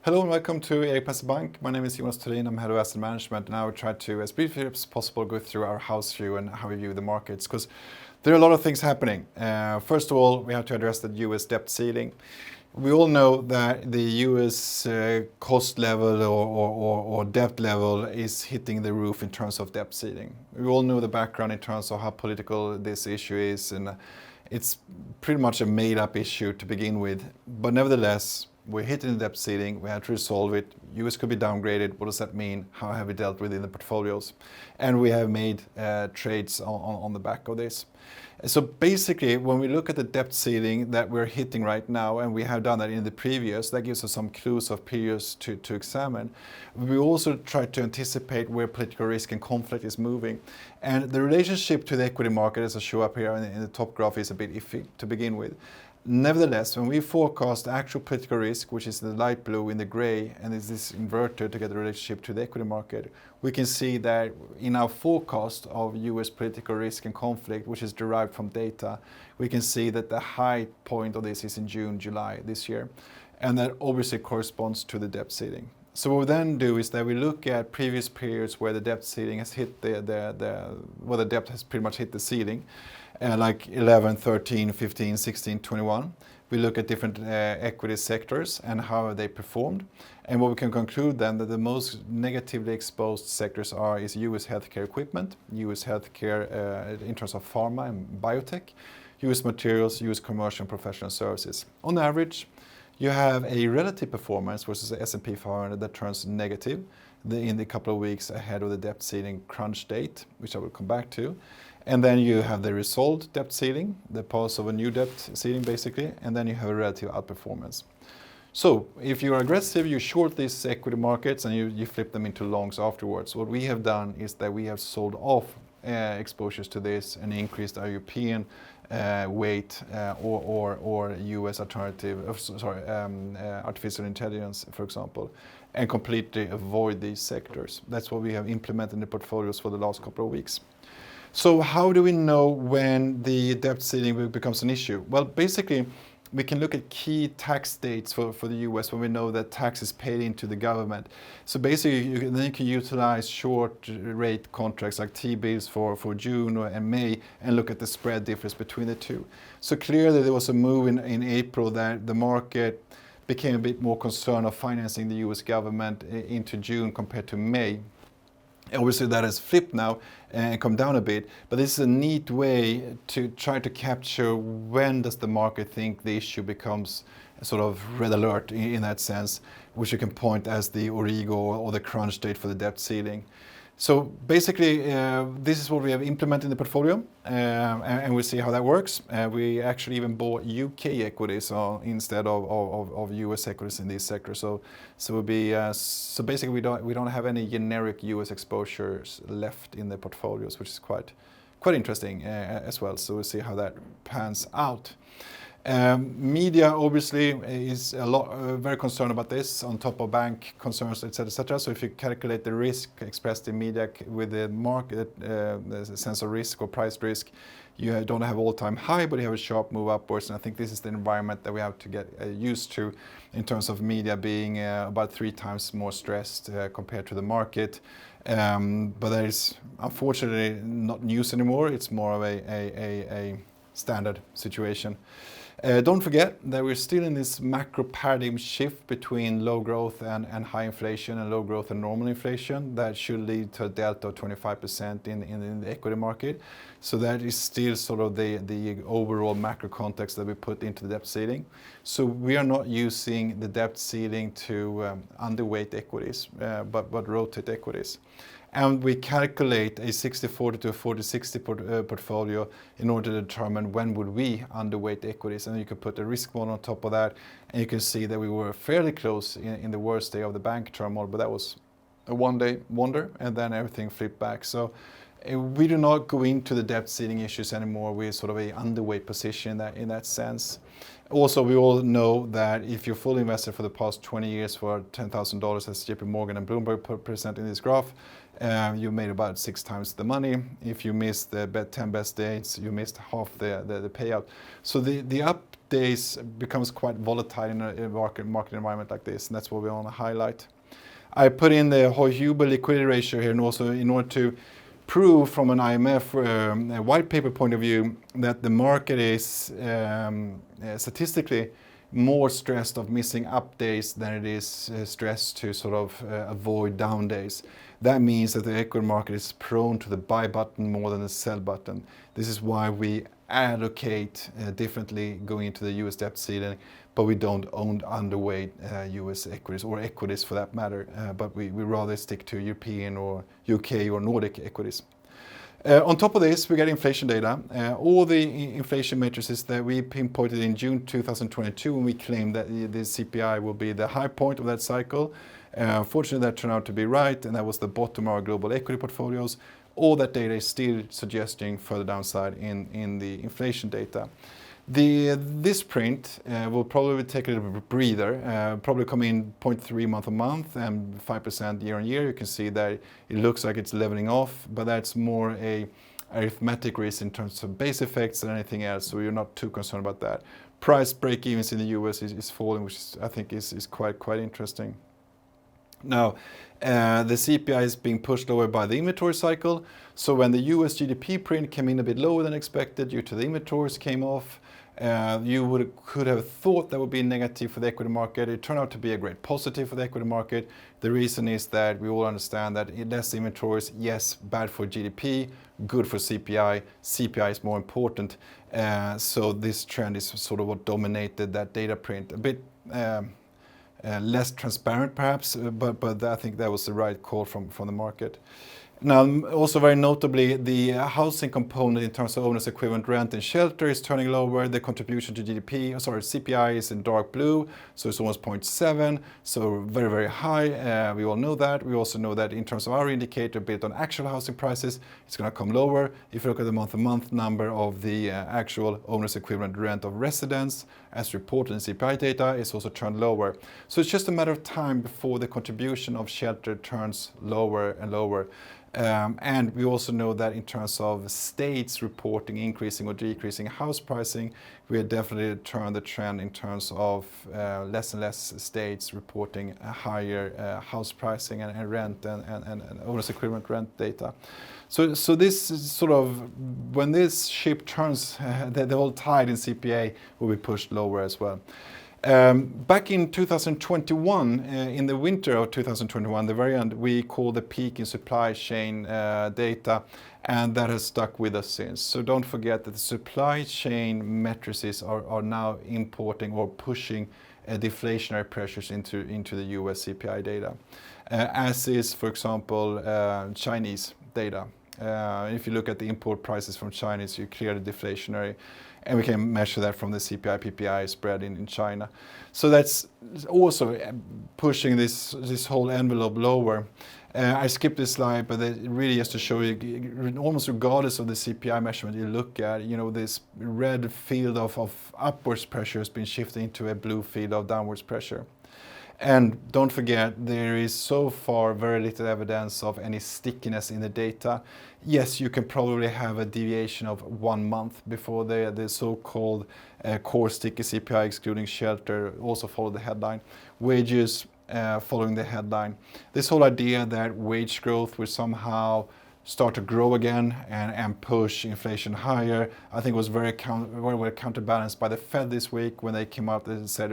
Hello and welcome to Erik Penser Bank. My name is Jonas Thulin. I'm head of asset management, and I will try to, as briefly as possible, go through our house view and how we view the markets, because there are a lot of things happening. First of all, we have to address the US debt ceiling. We all know that the US cost level or debt level is hitting the roof in terms of debt ceiling. We all know the background in terms of how political this issue is, and it's pretty much a made-up issue to begin with. But nevertheless, we're hitting the debt ceiling, we have to resolve it. US could be downgraded. What does that mean? How have we dealt with it in the portfolios? And we have made trades on the back of this. So basically, when we look at the debt ceiling that we're hitting right now, and we have done that in the previous, that gives us some clues of periods to examine. We also try to anticipate where political risk and conflict is moving. And the relationship to the equity market, as I show up here in the top graph, is a bit iffy to begin with. Nevertheless, when we forecast actual political risk, which is the light blue in the gray, and is this inverted to get the relationship to the equity market, we can see that in our forecast of US political risk and conflict, which is derived from data, we can see that the high point of this is in June, July this year. And that obviously corresponds to the debt ceiling. So what we then do is that we look at previous periods where the debt ceiling has hit where the debt has pretty much hit the ceiling, like 11, 13, 15, 16, 21. We look at different equity sectors and how they performed. And what we can conclude then that the most negatively exposed sectors is US healthcare equipment, US healthcare in terms of pharma and biotech, US materials, US commercial and professional services. On average, you have a relative performance versus the S&P 500 that turns negative in the couple of weeks ahead of the debt ceiling crunch date, which I will come back to. And then you have the resolved debt ceiling, the pause of a new debt ceiling basically, and then you have a relative outperformance. So if you're aggressive, you short these equity markets and you flip them into longs afterwards. What we have done is that we have sold off exposures to this and increased our European weight or US artificial intelligence, for example, and completely avoid these sectors. That's what we have implemented in the portfolios for the last couple of weeks. So how do we know when the debt ceiling becomes an issue? Well, basically, we can look at key tax dates for the US when we know that tax is paid into the government. So basically, then you can utilize short rate contracts like T-bills for June and May and look at the spread difference between the two. So clearly there was a move in April that the market became a bit more concerned of financing the US government into June compared to May. Obviously that has flipped now and come down a bit, but this is a neat way to try to capture when does the market think the issue becomes a sort of red alert in that sense, which you can point as the origo or the crunch date for the debt ceiling. So basically, this is what we have implemented in the portfolio, and we'll see how that works. We actually even bought UK equities instead of US equities in these sectors. So basically, we don't have any generic US exposures left in the portfolios, which is quite interesting as well. So we'll see how that pans out. Media obviously is very concerned about this, on top of bank concerns, etc., etc. So if you calculate the risk expressed in media with the market, the sense of risk or price risk, you don't have all-time high, but you have a sharp move upwards. And I think this is the environment that we have to get used to in terms of media being about 3 times more stressed compared to the market. But that is unfortunately not news anymore. It's more of a standard situation. Don't forget that we're still in this macro paradigm shift between low growth and high inflation, and low growth and normal inflation. That should lead to a delta of 25% in the equity market. So that is still sort of the overall macro context that we put into the debt ceiling. So we are not using the debt ceiling to underweight equities, but rotate equities. And we calculate a 60-40 to a 40-60 portfolio in order to determine when would we underweight equities. And you can put a risk model on top of that, and you can see that we were fairly close in the worst day of the bank turmoil, but that was a one-day wonder, and then everything flipped back. So we do not go into the debt ceiling issues anymore. We're sort of a underweight position in that sense. Also, we all know that if you're fully invested for the past 20 years for $10,000, as JP Morgan and Bloomberg present in this graph, you made about 6 times the money. If you missed the 10 best days, you missed half the payout. So the up days becomes quite volatile in a market environment like this, and that's what we want to highlight. I put in the Huber liquidity ratio here, and also in order to prove from an IMF white paper point of view that the market is statistically more stressed of missing up days than it is stressed to sort of avoid down days. That means that the equity market is prone to the buy button more than the sell button. This is why we allocate differently going into the US debt ceiling, but we don't own underweight US equities or equities for that matter, but we rather stick to European or UK or Nordic equities. On top of this, we get inflation data. All the inflation matrices that we pinpointed in June 2022 when we claimed that the CPI will be the high point of that cycle. Fortunately, that turned out to be right, and that was the bottom of our global equity portfolios. All that data is still suggesting further downside in the inflation data. This print will probably take a little bit of a breather, probably come in 0.3 month on month and 5% year on year. You can see that it looks like it's leveling off, but that's more a arithmetic risk in terms of base effects than anything else, so you're not too concerned about that. Price break-evens in the US is falling, which I think is quite interesting. Now, the CPI is being pushed lower by the inventory cycle, so when the US GDP print came in a bit lower than expected due to the inventories came off, you could have thought that would be negative for the equity market. It turned out to be a great positive for the equity market. The reason is that we all understand that less inventories, yes, bad for GDP, good for CPI. CPI is more important. So this trend is sort of what dominated that data print. A bit less transparent perhaps, but I think that was the right call from the market. Now, also very notably, the housing component in terms of owner's equivalent rent and shelter is turning lower. The contribution to CPI is in dark blue, so it's almost 0.7, so very, very high. We all know that. We also know that in terms of our indicator built on actual housing prices, it's going to come lower. If you look at the month-to-month number of the actual owner's equivalent rent of residence, as reported in CPI data, it's also turned lower. So it's just a matter of time before the contribution of shelter turns lower and lower. And we also know that in terms of states reporting increasing or decreasing house pricing, we have definitely turned the trend in terms of less and less states reporting a higher house pricing and rent and owner's equivalent rent data. So this is sort of, when this ship turns, the whole tide in CPI will be pushed lower as well. Back in 2021, in the winter of 2021, the very end, we called the peak in supply chain data, and that has stuck with us since. So don't forget that the supply chain matrices are now importing or pushing deflationary pressures into the US CPI data, as is, for example, Chinese data. If you look at the import prices from China, it's clearly deflationary. And we can measure that from the CPI PPI spread in China. So that's also pushing this whole envelope lower. I skipped this slide, but it really just to show you, almost regardless of the CPI measurement you look at, you know, this red field of upwards pressure has been shifting to a blue field of downwards pressure. And don't forget, there is so far very little evidence of any stickiness in the data. Yes, you can probably have a deviation of 1 month before the so-called core sticky CPI excluding shelter also follow the headline. Wages following the headline. This whole idea that wage growth will somehow start to grow again and push inflation higher, I think was very well counterbalanced by the Fed this week when they came out and said,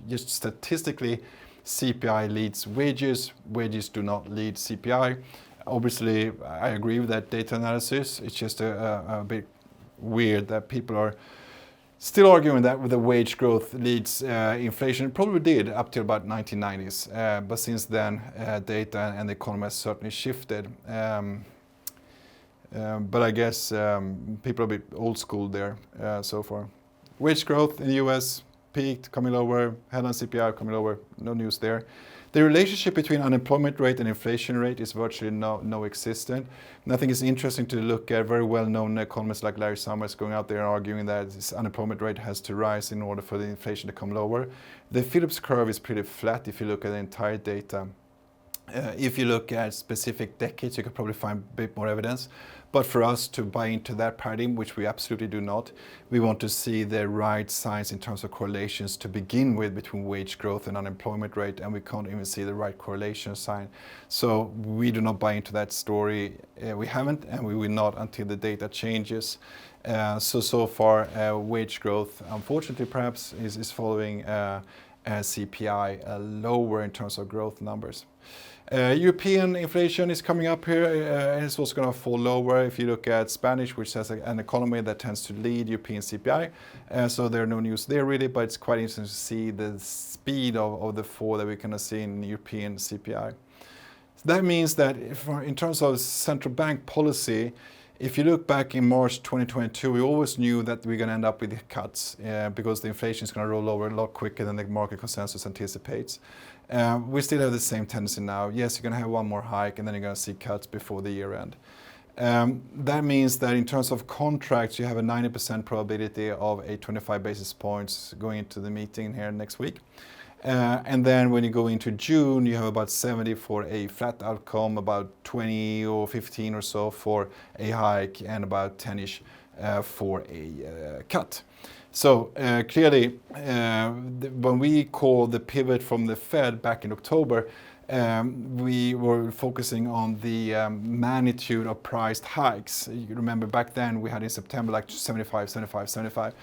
just statistically, CPI leads wages, wages do not lead CPI. Obviously, I agree with that data analysis. It's just a bit weird that people are still arguing that with the wage growth leads inflation. It probably did up till about 1990s, but since then, data and the economy has certainly shifted. But I guess people are a bit old school there so far. Wage growth in the US peaked, coming lower, headline CPI coming lower, no news there. The relationship between unemployment rate and inflation rate is virtually no existent. And I think it's interesting to look at very well-known economists like Larry Summers going out there and arguing that this unemployment rate has to rise in order for the inflation to come lower. The Phillips curve is pretty flat if you look at the entire data. If you look at specific decades, you could probably find a bit more evidence. But for us to buy into that paradigm, which we absolutely do not, we want to see the right signs in terms of correlations to begin with between wage growth and unemployment rate, and we can't even see the right correlation sign. So we do not buy into that story. We haven't, and we will not until the data changes. So far, wage growth, unfortunately, perhaps, is following CPI lower in terms of growth numbers. European inflation is coming up here, and it's also going to fall lower if you look at Spanish, which has an economy that tends to lead European CPI. So there are no news there really, but it's quite interesting to see the speed of the fall that we're going to see in European CPI. So that means that in terms of central bank policy, if you look back in March 2022, we always knew that we're going to end up with cuts because the inflation is going to roll over a lot quicker than the market consensus anticipates. We still have the same tendency now. Yes, you're going to have one more hike and then you're going to see cuts before the year end. That means that in terms of contracts, you have a 90% probability of a 25 basis points going into the meeting here next week. And then when you go into June, you have about 70 for a flat outcome, about 20 or 15 or so for a hike, and about 10-ish for a cut. So clearly, when we called the pivot from the Fed back in October, we were focusing on the magnitude of priced hikes. You remember back then we had in September like 75, 75, 75.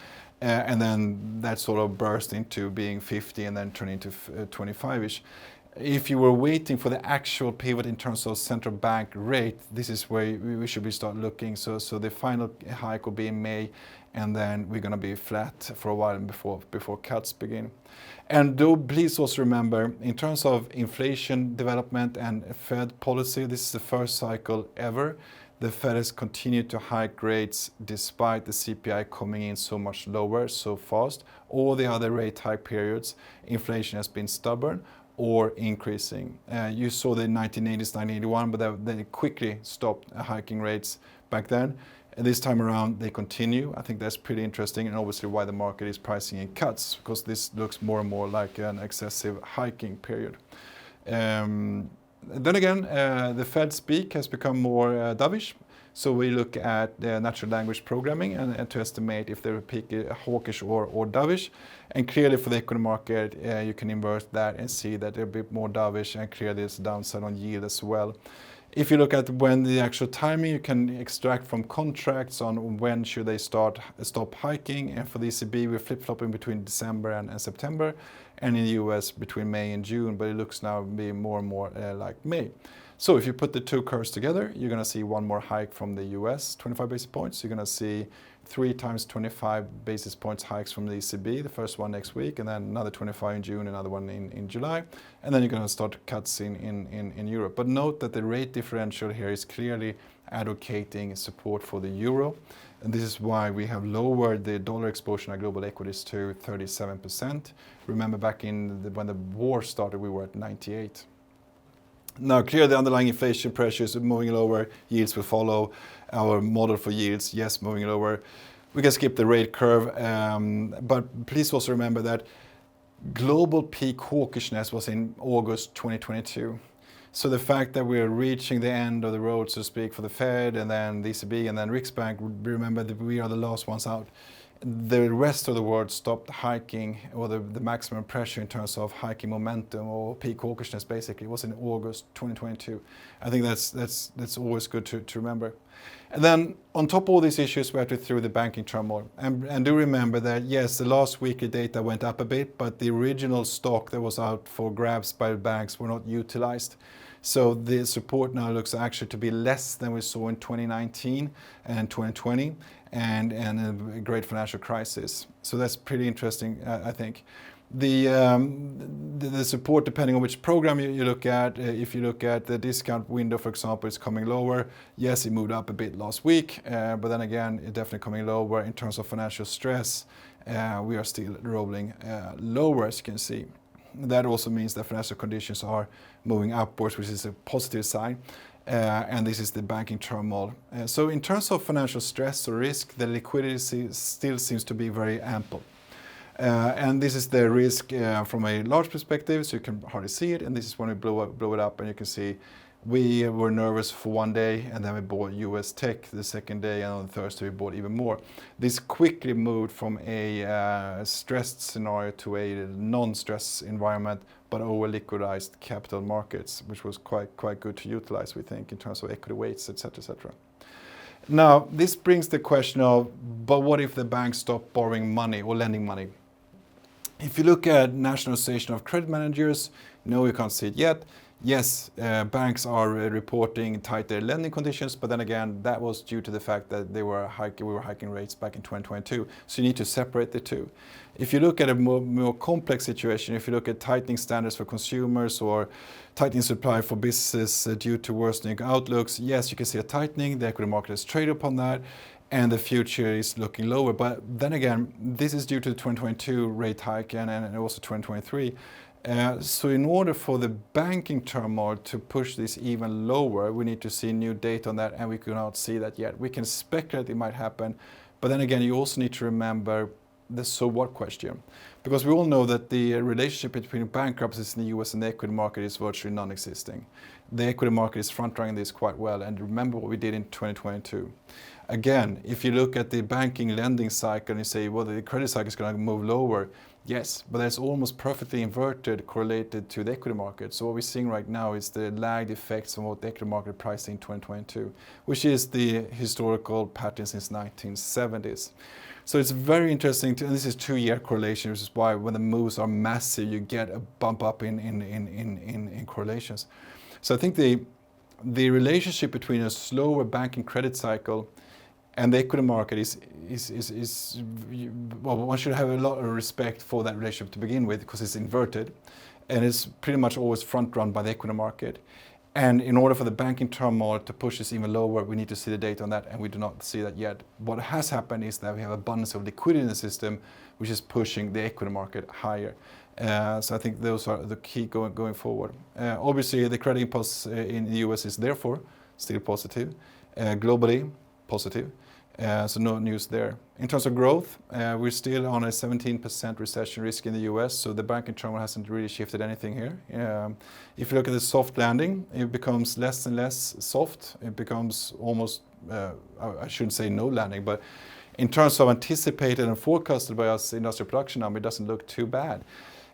And then that sort of burst into being 50 and then turned into 25-ish. If you were waiting for the actual pivot in terms of central bank rate, this is where we should start looking. So the final hike will be in May, and then we're going to be flat for a while before cuts begin. And though, please also remember, in terms of inflation development and Fed policy, this is the first cycle ever. The Fed has continued to hike rates despite the CPI coming in so much lower, so fast. All the other rate hike periods, inflation has been stubborn or increasing. You saw the 1980s, 1981, but they quickly stopped hiking rates back then. And this time around, they continue. I think that's pretty interesting, and obviously why the market is pricing in cuts, because this looks more and more like an excessive hiking period. Then again, the Fed speak has become more dovish. So we look at natural language programming and to estimate if they're hawkish or dovish. And clearly for the equity market, you can invert that and see that they're a bit more dovish, and clearly there's downside on yield as well. If you look at when the actual timing, you can extract from contracts on when should they stop hiking. And for the ECB, we're flip-flopping between December and September, and in the US between May and June, but it looks now to be more and more like May. So if you put the two curves together, you're going to see one more hike from the US, 25 basis points. You're going to see 3 times 25 basis points hikes from the ECB, the first one next week, and then another 25 in June, another one in July. And then you're going to start cuts in Europe. But note that the rate differential here is clearly advocating support for the euro. And this is why we have lowered the dollar exposure in our global equities to 37%. Remember back when the war started, we were at 98. Now, clearly the underlying inflation pressures are moving lower, yields will follow. Our model for yields, yes, moving lower. We can skip the rate curve, but please also remember that global peak hawkishness was in August 2022. So the fact that we're reaching the end of the road, so to speak, for the Fed and then the ECB and then Riksbank, remember that we are the last ones out. The rest of the world stopped hiking, or the maximum pressure in terms of hiking momentum or peak hawkishness basically was in August 2022. I think that's always good to remember. And then on top of all these issues, we have to through the banking turmoil. And do remember that, yes, the last weekly data went up a bit, but the original stock that was out for grabs by the banks were not utilized. So the support now looks actually to be less than we saw in 2019 and 2020 and a great financial crisis. So that's pretty interesting, I think. The support, depending on which program you look at, if you look at the discount window, for example, it's coming lower. Yes, it moved up a bit last week, but then again, it's definitely coming lower. In terms of financial stress, we are still rolling lower, as you can see. That also means that financial conditions are moving upwards, which is a positive sign. And this is the banking turmoil. So in terms of financial stress or risk, the liquidity still seems to be very ample. And this is the risk from a large perspective, so you can hardly see it. And this is when we blow it up, and you can see we were nervous for one day, and then we bought US tech the second day, and on Thursday we bought even more. This quickly moved from a stressed scenario to a non-stress environment, but over-liquidized capital markets, which was quite good to utilize, we think, in terms of equity weights, etc., etc. Now, this brings the question of, but what if the banks stop borrowing money or lending money? If you look at National Association of Credit Managers, no, you can't see it yet. Yes, banks are reporting tighter lending conditions, but then again, that was due to the fact that we were hiking rates back in 2022. So you need to separate the two. If you look at a more complex situation, if you look at tightening standards for consumers or tightening supply for businesses due to worsening outlooks, yes, you can see a tightening. The equity market has traded upon that, and the future is looking lower. But then again, this is due to the 2022 rate hike and also 2023. So in order for the banking turmoil to push this even lower, we need to see new data on that, and we cannot see that yet. We can speculate it might happen, but then again, you also need to remember the so what question. Because we all know that the relationship between bankruptcies in the US and the equity market is virtually non-existing. The equity market is front-running this quite well, and remember what we did in 2022. Again, if you look at the banking lending cycle and you say, well, the credit cycle is going to move lower, yes, but that's almost perfectly inverted correlated to the equity market. So what we're seeing right now is the lagged effects on what the equity market priced in 2022, which is the historical pattern since 1970s. So it's very interesting, and this is 2-year correlation, which is why when the moves are massive, you get a bump up in correlations. So I think the relationship between a slower banking credit cycle and the equity market is well, one should have a lot of respect for that relationship to begin with, because it's inverted, and it's pretty much always front run by the equity market. And in order for the banking turmoil to push this even lower, we need to see the data on that, and we do not see that yet. What has happened is that we have abundance of liquidity in the system, which is pushing the equity market higher. So I think those are the key going forward. Obviously, the credit impulse in the US is therefore still positive. Globally, positive. So no news there. In terms of growth, we're still on a 17% recession risk in the US, so the banking turmoil hasn't really shifted anything here. If you look at the soft landing, it becomes less and less soft. It becomes almost, I shouldn't say no landing, but in terms of anticipated and forecasted by us industrial production number, it doesn't look too bad.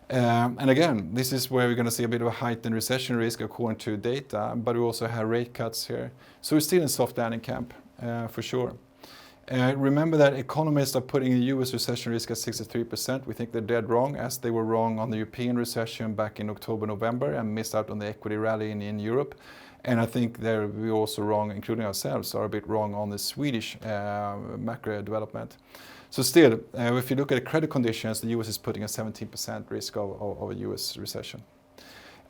And again, this is where we're going to see a bit of a heightened recession risk according to data, but we also have rate cuts here. So we're still in soft landing camp, for sure. Remember that economists are putting the US recession risk at 63%. We think they're dead wrong, as they were wrong on the European recession back in October, November, and missed out on the equity rally in Europe. And I think we're also wrong, including ourselves, are a bit wrong on the Swedish macro development. So still, if you look at the credit conditions, the US is putting a 17% risk of a US recession.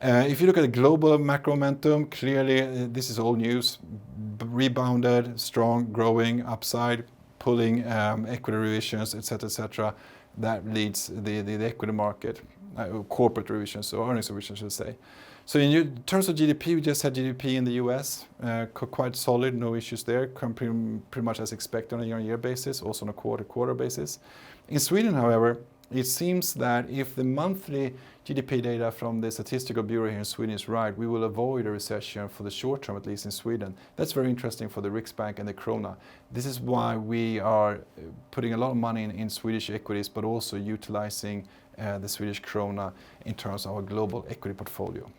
If you look at the global macro momentum, clearly this is all news. Rebounded, strong, growing, upside, pulling equity revisions, etc. That leads the equity market, corporate revisions, or earnings revisions, I should say. So in terms of GDP, we just had GDP in the US, quite solid, no issues there, pretty much as expected on a year-on-year basis, also on a quarter-to-quarter basis. In Sweden, however, it seems that if the monthly GDP data from the Statistical Bureau here in Sweden is right, we will avoid a recession for the short term, at least in Sweden. That's very interesting for the Riksbank and the krona. This is why we are putting a lot of money in Swedish equities, but also utilizing the Swedish krona in terms of our global equity portfolio.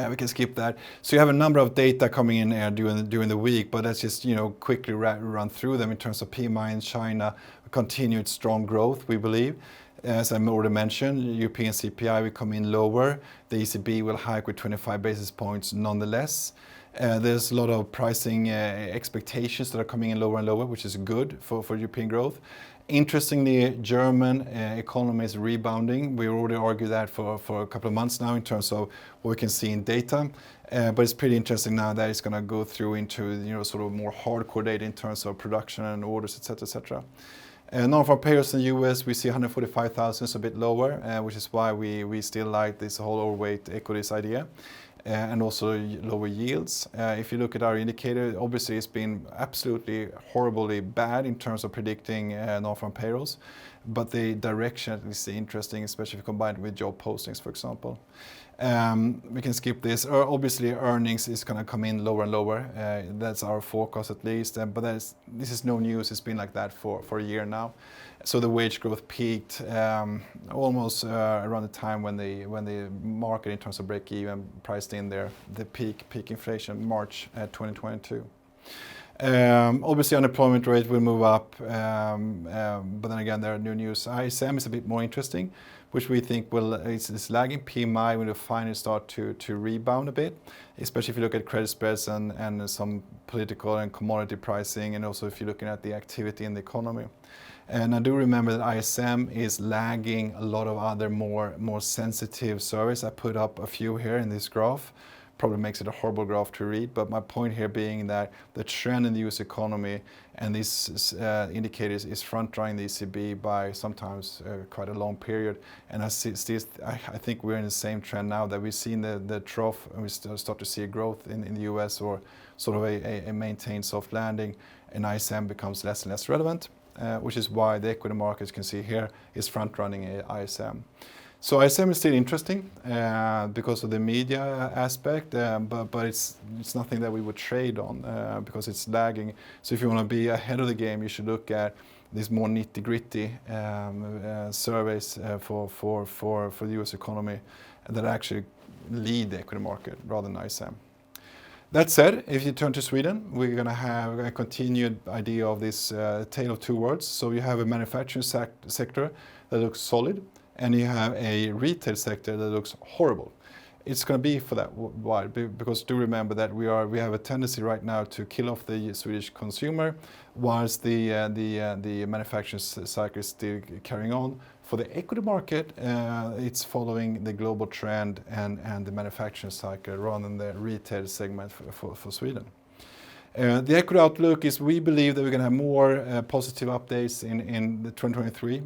We can skip that. So you have a number of data coming in during the week, but let's just quickly run through them. In terms of PMI in China, continued strong growth, we believe. As I already mentioned, European CPI will come in lower. The ECB will hike with 25 basis points nonetheless. There's a lot of pricing expectations that are coming in lower and lower, which is good for European growth. Interestingly, German economy is rebounding. We already argued that for a couple of months now in terms of what we can see in data. But it's pretty interesting now that it's going to go through into sort of more hardcore data in terms of production and orders, etc. Non-farm payrolls in the US, we see 145,000, so a bit lower, which is why we still like this whole overweight equities idea. And also lower yields. If you look at our indicator, obviously it's been absolutely horribly bad in terms of predicting non-farm payrolls. but the direction is interesting, especially if combined with job postings, for example. We can skip this. Obviously, earnings is going to come in lower and lower. That's our forecast at least. But this is no news. It's been like that for a year now. So the wage growth peaked almost around the time when the market, in terms of break-even, priced in there the peak inflation, March 2022. Obviously, unemployment rate will move up, but then again, there are new news. ISM is a bit more interesting, which we think is lagging. PMI will finally start to rebound a bit, especially if you look at credit spreads and some political and commodity pricing, and also if you're looking at the activity in the economy. And I do remember that ISM is lagging a lot of other more sensitive surveys. I put up a few here in this graph. Probably makes it a horrible graph to read, but my point here being that the trend in the US economy and these indicators is front-running the ECB by sometimes quite a long period. And I think we're in the same trend now, that we've seen the trough and we start to see a growth in the US, or sort of a maintained soft landing, and ISM becomes less and less relevant, which is why the equity markets, you can see here, is front-running ISM. So ISM is still interesting because of the media aspect, but it's nothing that we would trade on because it's lagging. So if you want to be ahead of the game, you should look at these more nitty-gritty surveys for the US economy that actually lead the equity market rather than ISM. That said, if you turn to Sweden, we're going to have a continued idea of this tale of two worlds. So you have a manufacturing sector that looks solid, and you have a retail sector that looks horrible. It's going to be for that while, because do remember that we have a tendency right now to kill off the Swedish consumer, whilst the manufacturing cycle is still carrying on. For the equity market, it's following the global trend and the manufacturing cycle rather than the retail segment for Sweden. The equity outlook is, we believe that we're going to have more positive updates in the 2023.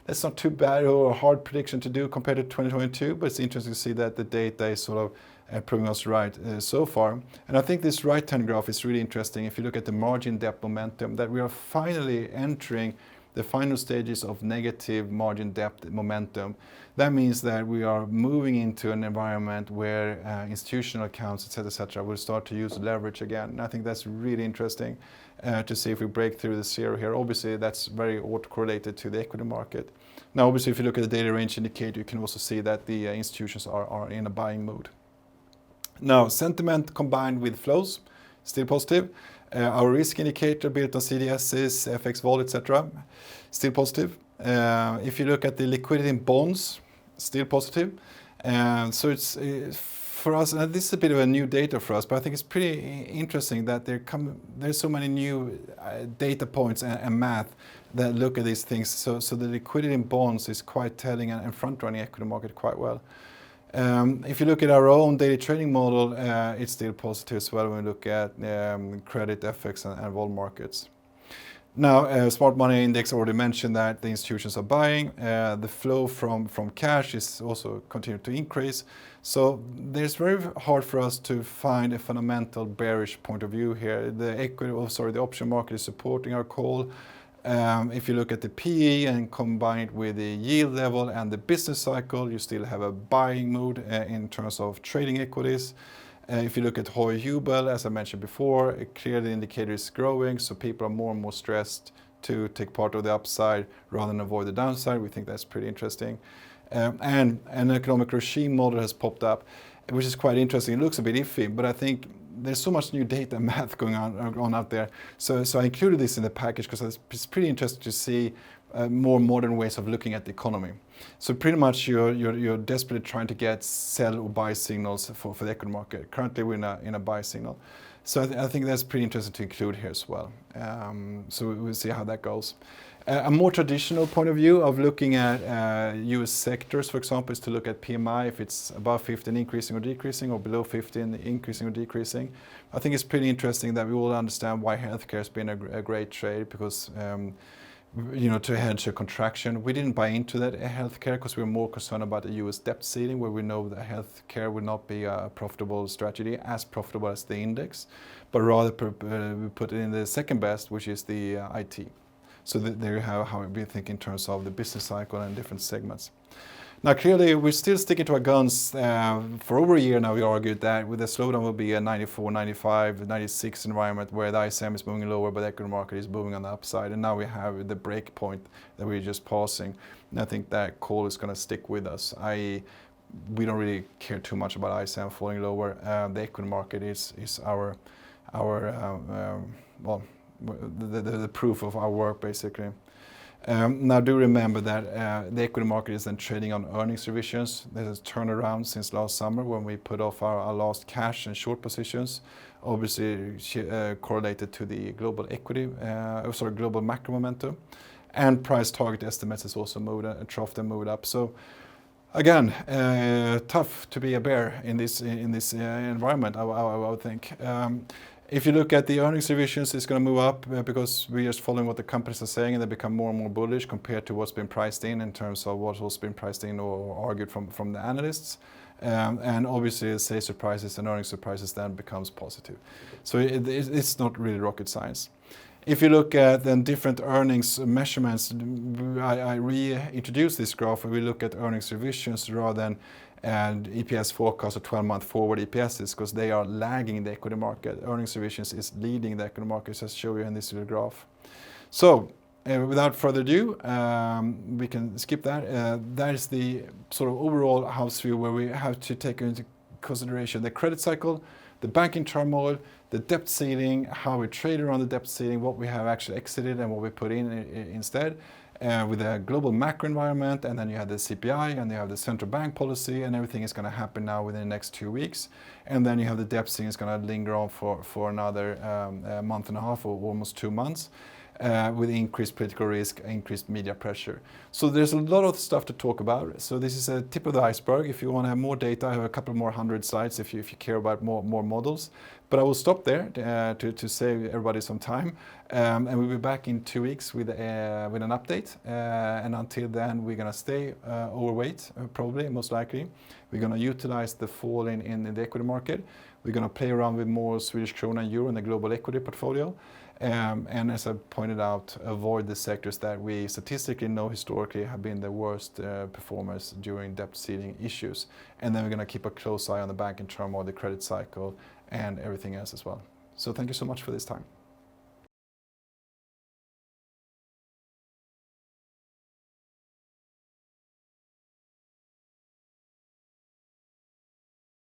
That's not too bad or a hard prediction to do compared to 2022, but it's interesting to see that the data is sort of proving us right so far. And I think this right-hand graph is really interesting if you look at the margin depth momentum, that we are finally entering the final stages of negative margin depth momentum. That means that we are moving into an environment where institutional accounts, etc., will start to use leverage again. And I think that's really interesting to see if we break through the zero here. Obviously, that's very autocorrelated to the equity market. Now, obviously, if you look at the daily range indicator, you can also see that the institutions are in a buying mood. Now, sentiment combined with flows, still positive. Our risk indicator built on CDSs, FX vol, etc., still positive. If you look at the liquidity in bonds, still positive. So it's for us, and this is a bit of a new data for us, but I think it's pretty interesting that there's so many new data points and math that look at these things. So the liquidity in bonds is quite telling and front-running equity market quite well. If you look at our own daily trading model, it's still positive as well when we look at credit, FX, and vol markets. Now, Smart Money Index already mentioned that the institutions are buying. The flow from cash is also continuing to increase. So it's very hard for us to find a fundamental bearish point of view here. The option market is supporting our call. If you look at the PE and combine it with the yield level and the business cycle, you still have a buying mood in terms of trading equities. If you look at Hoy Hubel, as I mentioned before, clearly the indicator is growing, so people are more and more stressed to take part of the upside rather than avoid the downside. We think that's pretty interesting. And an economic regime model has popped up, which is quite interesting. It looks a bit iffy, but I think there's so much new data and math going on out there. So I included this in the package because it's pretty interesting to see more modern ways of looking at the economy. So pretty much you're desperately trying to get sell or buy signals for the equity market. Currently we're in a buy signal. So I think that's pretty interesting to include here as well. So we'll see how that goes. A more traditional point of view of looking at US sectors, for example, is to look at PMI, if it's above 15 increasing or decreasing, or below 15 increasing or decreasing. I think it's pretty interesting that we all understand why healthcare has been a great trade, because to hedge a contraction. We didn't buy into that healthcare because we were more concerned about the US debt ceiling, where we know that healthcare will not be a profitable strategy, as profitable as the index, but rather we put it in the second best, which is the IT. So there you have how we think in terms of the business cycle and different segments. Now, clearly, we're still sticking to our guns. For over a year now, we argued that with the slowdown will be a 94, 95, 96 environment where the ISM is moving lower, but the equity market is moving on the upside. And now we have the break point that we're just passing. And I think that call is going to stick with us. We don't really care too much about ISM falling lower. The equity market is our the proof of our work, basically. Now, do remember that the equity market is then trading on earnings revisions. There's a turnaround since last summer when we put off our last cash and short positions, obviously correlated to the global global macro momentum, and price target estimates has also moved and troughed and moved up. So, again, tough to be a bear in this environment, I would think. If you look at the earnings revisions, it's going to move up because we're just following what the companies are saying, and they become more and more bullish compared to what's been priced in terms of what's been priced in or argued from the analysts. And obviously, sales surprises and earnings surprises then becomes positive. So it's not really rocket science. If you look at then different earnings measurements, I reintroduced this graph where we look at earnings revisions rather than EPS forecast or 12-month forward EPSs, because they are lagging the equity market. Earnings revisions is leading the equity markets, as I show you in this little graph. So without further ado, we can skip that. That is the sort of overall house view where we have to take into consideration the credit cycle, the banking turmoil, the debt ceiling, how we trade around the debt ceiling, what we have actually exited and what we put in instead, with a global macro environment, and then you have the CPI, and you have the central bank policy, and everything is going to happen now within the next 2 weeks. And then you have the debt ceiling is going to linger on for another month and a half or almost 2 months. With increased political risk, increased media pressure. So there's a lot of stuff to talk about. So this is a tip of the iceberg. If you want to have more data, I have a couple more hundred slides if you care about more models. But I will stop there to save everybody some time. And we'll be back in 2 weeks with an update. And until then, we're going to stay overweight, probably, most likely. We're going to utilize the fall in the equity market. We're going to play around with more Swedish krona and euro in the global equity portfolio. And as I pointed out, avoid the sectors that we statistically know historically have been the worst performers during debt ceiling issues. And then we're going to keep a close eye on the banking turmoil, the credit cycle, and everything else as well. So thank you so much for this time.